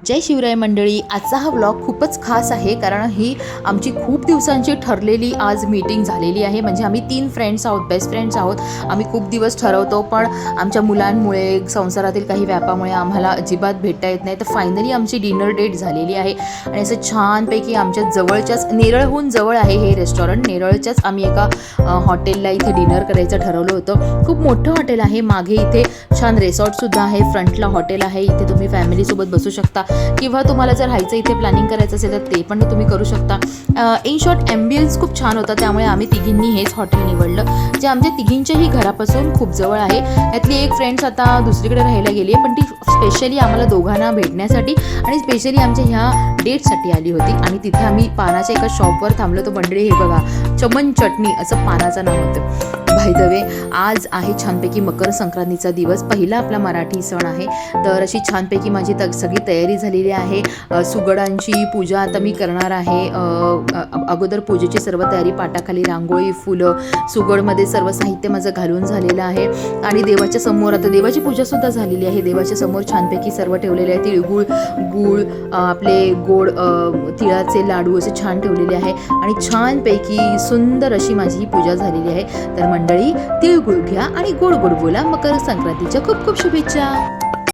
जय शिवराय मंडळी, आजचा हा व्लॉग खूपच खास आहे कारण ही आमची खूप दिवसांची ठरलेली आज मीटिंग झालेली आहे। म्हणजे आम्ही 3 फ्रेंड्स आहोत, बेस्ट फ्रेंड्स आहोत। आम्ही खूप दिवस ठरवतो पण आमच्या मुलांमुळे संसारातील काही व्यापामुळे आम्हाला अजिबात भेटता येत नाही। तर फायनली आमची डिनर डेट झालेली आहे आणि असं छानपैकी आमच्या जवळच्याच नेरळहून जवळ आहे हे रेस्टॉरंट। नेरळच्याच आम्ही एका हॉटेलला इथे डिनर करायचं ठरवलं होतं। खूप मोठं हॉटेल आहे, मागे इथे छान रिसॉर्टसुद्धा आहे, फ्रंटला हॉटेल आहे। इथे तुम्ही फॅमिलीसोबत बसू शकता किंवा तुम्हाला जर राहायचं इथे प्लॅनिंग करायचं असेल तर ते पण तुम्ही करू शकता। इन शॉर्ट ॲम्बियन्स खूप छान होता, त्यामुळे आम्ही तिघींनी हेच हॉटेल निवडलं जे आमच्या तिघींच्याही घरापासून खूप जवळ आहे। यातली एक फ्रेंड्स आता दुसरीकडे राहायला गेली आहे, पण ती स्पेशली आम्हाला दोघांना भेटण्यासाठी आणि स्पेशली आमच्या ह्या डेटसाठी आली होती। आणि तिथे आम्ही पानाच्या एका शॉपवर थांबलो। तो मंडळी हे बघा, चमन चटणी असं पानाचं नाव होतं। बाय द वे, आज आहे छानपैकी मकर संक्रांतीचा दिवस, पहिला आपला मराठी सण आहे। तर अशी छानपैकी माझी सगळी तयारी झालेली आहे। सुगडांची पूजा आता मी करणार आहे। अगोदर पूजेची सर्व तयारी, पाटाखाली रांगोळी, फुलं, सुगडमध्ये सर्व साहित्य माझं घालून झालेलं आहे। आणि देवाच्या समोर आता देवाची पूजासुद्धा झालेली आहे। देवाच्या समोर छानपैकी सर्व ठेवलेले आहे। तिळगुळ, गूळ, आपले गोड तिळाचे लाडू असे छान ठेवलेले आहे आणि छानपैकी सुंदर अशी माझी ही पूजा झालेली आहे। तर मंडळी, तिळगुळ घ्या आणि गोड गोड बोला। मकर संक्रांतीच्या खूप खूप शुभेच्छा।